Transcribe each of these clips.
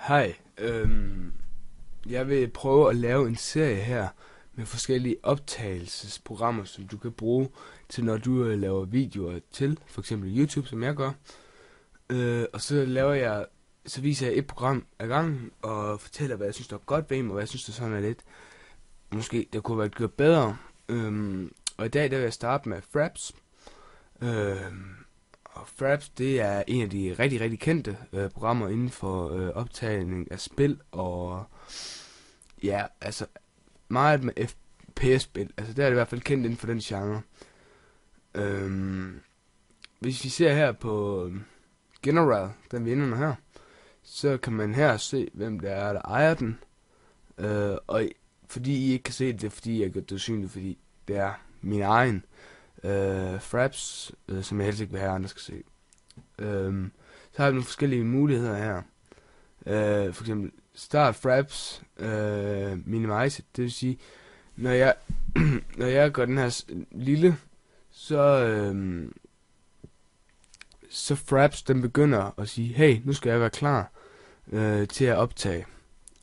Hej, jeg vil prøve at lave en serie her med forskellige optagelsesprogrammer, som du kan bruge til, når du laver videoer til, for eksempel YouTube, som jeg gør. Og så viser jeg et program ad gangen og fortæller, hvad jeg synes, der er godt ved dem, og hvad jeg synes, der sådan er lidt, måske der kunne være gjort bedre. Og i dag der vil jeg starte med Fraps. Og Fraps, det er en af de rigtig, rigtig kendte programmer inden for optagning af spil, og ja, altså meget med FPS-spil. Altså det er det i hvert fald kendt inden for den genre. Hvis vi ser her på General, den vi ender her, så kan man her se, hvem det er, der ejer den. Og fordi I ikke kan se det, det er fordi jeg gør det usynligt, fordi det er min egen Fraps, som jeg helst ikke vil have, andre skal se. Så har vi nogle forskellige muligheder her. For eksempel Start Fraps, Minimize, det vil sige, når jeg gør den her lille, så Fraps den begynder at sige, hey, nu skal jeg være klar til at optage.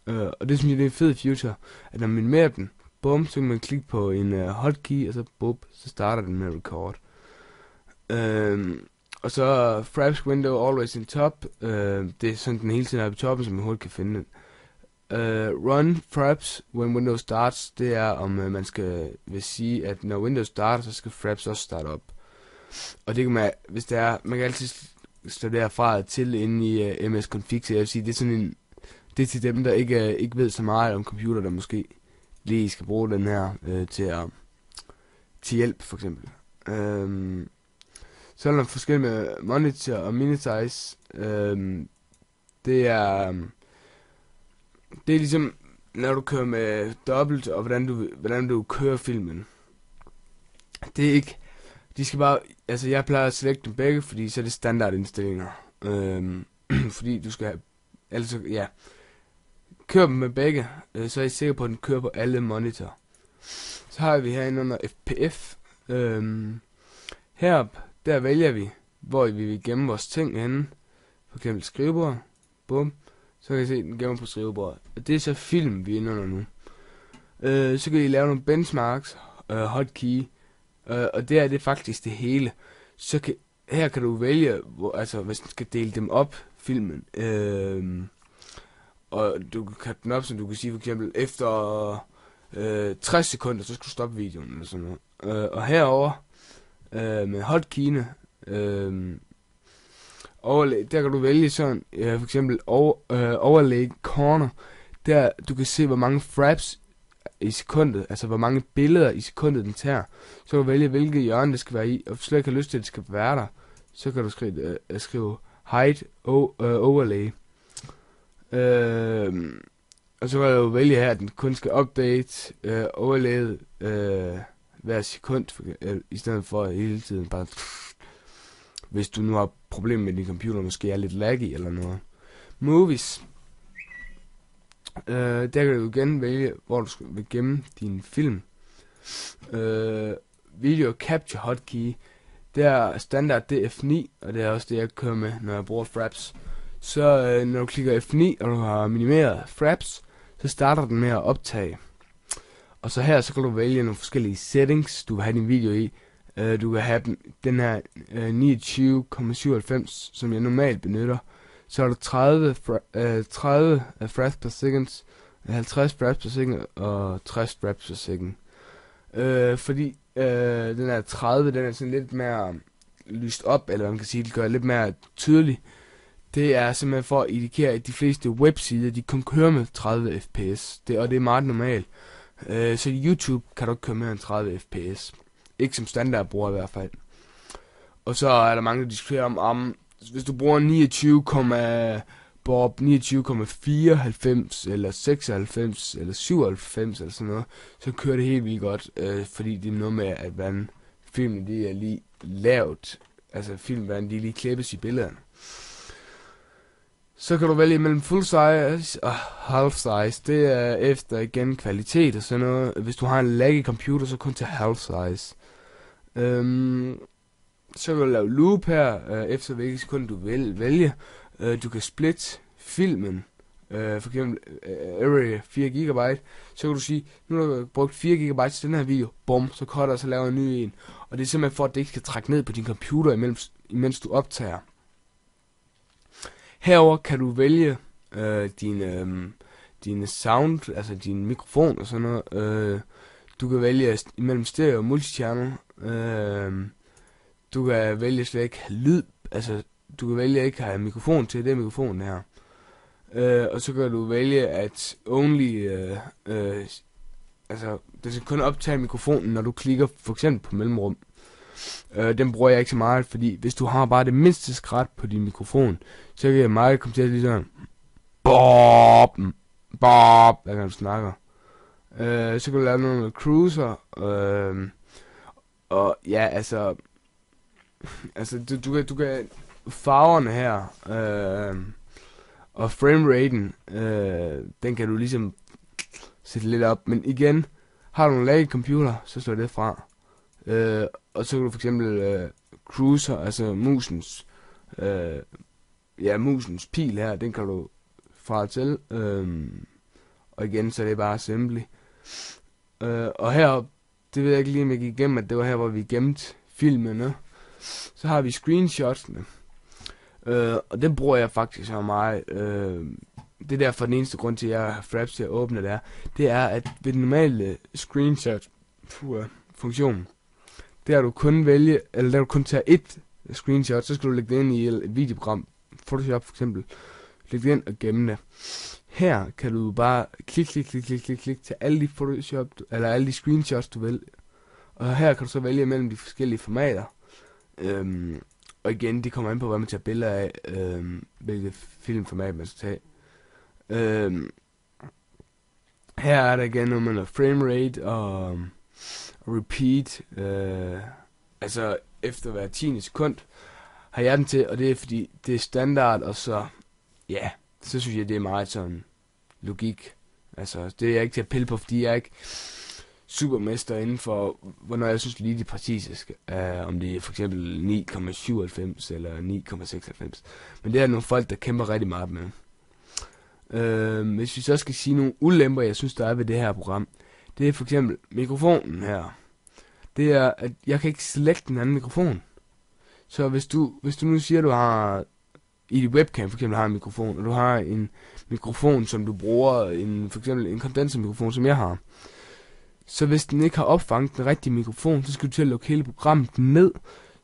Og det synes jeg, det er en fed feature, at når man minimerer den, bum, så kan man klikke på en hotkey, og så bum, så starter den med record. Og så Fraps window always in top, det er sådan den hele tiden er på toppen, så man hurtigt kan finde den. Run Fraps when Windows starts, det er om man vil sige, at når Windows starter, så skal Fraps også starte op. Og det kan man, hvis det er, man kan altid slå derfra til inde i MS-config, så jeg vil sige, det er sådan det er til dem, der ikke ved så meget om computer, der måske lige skal bruge den her til hjælp, for eksempel. Så er der forskellige med monitor og minisize. Det er ligesom, når du kører med dobbelt, og hvordan du kører filmen. Det er ikke, de skal bare, altså jeg plejer at selekte dem begge, fordi så er det standardindstillinger. Fordi du skal have, altså ja, kør dem med begge, så er jeg sikker på, at den kører på alle monitor. Så har vi herinde under FPF. Heroppe, der vælger vi, hvor vi vil gemme vores ting henne. For eksempel skrivebord. Bum. Så kan I se, den gemmer på skrivebordet. Og det er så film, vi er inde under nu. Så kan I lave nogle benchmarks, hotkey. Og det er faktisk det hele. Her kan du vælge, hvis du skal dele dem op, filmen. Og du kan have den op, som du kan sige for eksempel, efter 60 sekunder, så skal du stoppe videoen, eller sådan noget. Og herover med hotkeyene, der kan du vælge sådan, for eksempel overlay corner, der du kan se, hvor mange fraps i sekundet, altså hvor mange billeder i sekundet den tager. Så kan du vælge, hvilket hjørne det skal være i, og hvis du slet ikke har lyst til, at det skal være der, så kan du skrive hide overlay. Og så kan du vælge her, at den kun skal update overlayet hver sekund, i stedet for hele tiden bare, hvis du nu har problemer med din computer, måske er lidt laggy eller noget. Movies. Der kan du igen vælge, hvor du vil gemme din film. Video Capture Hotkey. Det er standard, det er F9, og det er også det, jeg kører med, når jeg bruger Fraps. Så når du klikker F9, og du har minimeret Fraps, så starter den med at optage. Og så her, så kan du vælge nogle forskellige settings, du vil have din video i. Du kan have den her 29,97, som jeg normalt benytter. Så er der 30 fraps per second, 50 fraps per second og 60 fraps per second. Fordi den her 30, den er sådan lidt mere lyst op, eller man kan sige, det gør lidt mere tydelig. Det er simpelthen for at indikere, at de fleste websider, de kun kører med 30 fps. Og det er meget normalt. Så i YouTube kan du ikke køre mere end 30 fps. Ikke som standardbruger i hvert fald. Og så er der mange, der diskuterer om hvis du bruger 29,94 eller 96 eller 97 eller sådan noget, så kører det helt vildt godt, fordi det er noget med, at hvordan filmen de er lige lavet, altså filmen, hvordan de lige klippes i billederne. Så kan du vælge mellem full size og half size. Det er efter igen kvalitet og sådan noget. Hvis du har en laggy computer, så kun til half size. Så kan du lave loop her, efter hvilke sekunder du vil vælge. Du kan splitte filmen For eksempel every 4 GB, så kan du sige, nu har du brugt 4 GB til den her video, bum, så cutter og så laver en ny en. Og det er simpelthen for, at det ikke skal trække ned på din computer, imens du optager. Herover kan du vælge dine sound, altså din mikrofon og sådan noget. Du kan vælge imellem stereo og multichannel. Du kan vælge slet ikke lyd, altså du kan vælge ikke at have mikrofon til, det er mikrofonen her. Og så kan du vælge at only, altså det skal kun optage mikrofonen, når du klikker for eksempel på mellemrum. Den bruger jeg ikke så meget, fordi hvis du har bare det mindste skrat på din mikrofon, så kan jeg meget komme til at lige sådan, bop, bop, hver gang du snakker. Så kan du lave noget med cruiser, og ja, altså du kan farverne her, og frameraten, den kan du ligesom sætte lidt op, men igen, har du en lag computer, så slår det fra. Og så kan du for eksempel cruiser, altså musens pil her, den kan du fra til, og igen så er det bare simply. Og her, det ved jeg ikke lige om jeg gik igennem, at det var her hvor vi gemte filmene. Så har vi screenshotsene, og den bruger jeg faktisk så meget. Det er derfor den eneste grund til at jeg har Fraps til at åbne det er at ved den normale screenshot funktion, der du kun vælge, eller der du kun tage et screenshot, så skal du lægge det ind i et videoprogram, Photoshop for eksempel, lægge det ind og gemme det. Her kan du bare klik til alle de Photoshop, eller alle de screenshots du vil, og her kan du så vælge mellem de forskellige formater. Og igen, det kommer an på hvad man tager billeder af, hvilket filmformat man skal tage. Her er der igen noget med framerate og repeat, altså efter hver 10. sekund har jeg den til, og det er fordi det er standard, og så ja, så synes jeg det er meget sådan logik. Altså det er jeg ikke til at pille på, fordi jeg er ikke supermester inden for hvornår jeg synes lige det præcise om det er for eksempel 9,97 eller 9,96, men det er nogle folk der kæmper rigtig meget med. Hvis vi så skal sige nogle ulemper jeg synes der er ved det her program, det er for eksempel mikrofonen her. Det er at jeg kan ikke select en anden mikrofon. Så hvis du nu siger du har i dit webcam for eksempel har en mikrofon, og du har en mikrofon som du bruger, for eksempel en kondensermikrofon som jeg har, så hvis den ikke har opfanget den rigtige mikrofon, så skal du til at lukke hele programmet ned.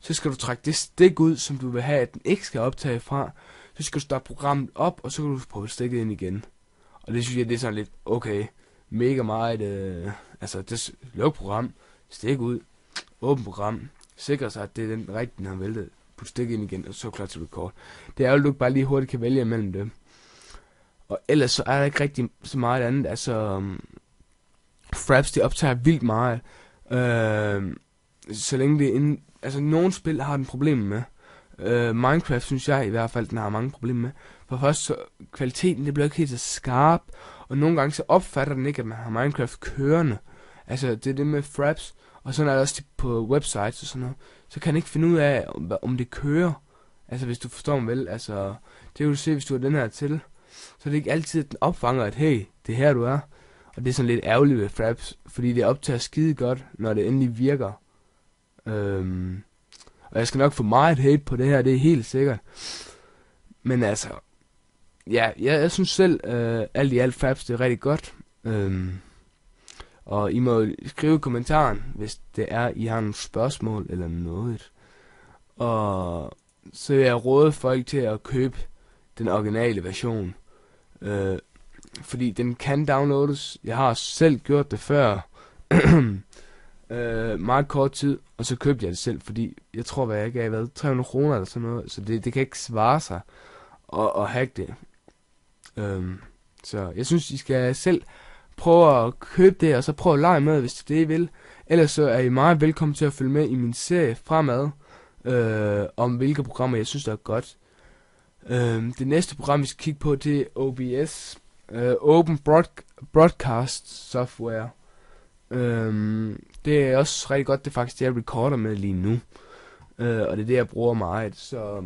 Så skal du trække det stik ud, som du vil have, at den ikke skal optage fra. Så skal du starte programmet op, og så kan du prøve stikket ind igen. Og det synes jeg, det er sådan lidt, okay, mega meget, altså det luk program, stik ud, åbn program, sikre sig, at det er den rigtige, den har væltet, put stikket ind igen, og så klar til record. Det er jo, at du bare lige hurtigt kan vælge imellem dem. Og ellers så er der ikke rigtig så meget andet, altså Fraps, det optager vildt meget, så længe det er inde, altså nogle spil har den problemer med. Minecraft synes jeg i hvert fald, den har mange problemer med. For først så kvaliteten, det bliver ikke helt så skarp, og nogle gange så opfatter den ikke, at man har Minecraft kørende. Altså det er det med Fraps, og sådan er det også på websites og sådan noget. Så kan den ikke finde ud af, om det kører. Altså hvis du forstår mig vel, altså det kan du se, hvis du har den her til. Så er det ikke altid, at den opfanger, at hey, det er her du er. Og det er sådan lidt ærgerligt ved Fraps, fordi det optager skide godt, når det endelig virker. Og jeg skal nok få meget hate på det her, det er helt sikkert. Men altså, ja, jeg synes selv, alt i alt Fraps, det er rigtig godt. Og I må skrive i kommentaren, hvis det er, I har nogle spørgsmål eller noget. Og så vil jeg råde folk til at købe den originale version. Fordi den kan downloades. Jeg har selv gjort det før. Meget kort tid. Og så købte jeg det selv. Fordi jeg tror hvad jeg gav 300 kroner eller sådan noget. Så det kan ikke svare sig at hacke det. Så jeg synes I skal selv prøve at købe det. Og så prøve at lege med hvis det I vil. Ellers så er I meget velkommen til at følge med i min serie fremad. Om hvilke programmer jeg synes der er godt. Det næste program vi skal kigge på, det er OBS, Open Broadcast Software. Det er også rigtig godt, det er faktisk det jeg recorder med lige nu, og det er det jeg bruger meget. Så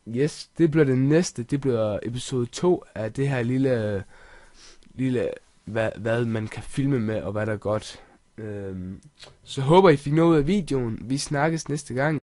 Yes, det bliver det næste. Det bliver episode 2 af det her lille hvad man kan filme med, og hvad der er godt. Så håber I fik noget ud af videoen. Vi snakkes næste gang.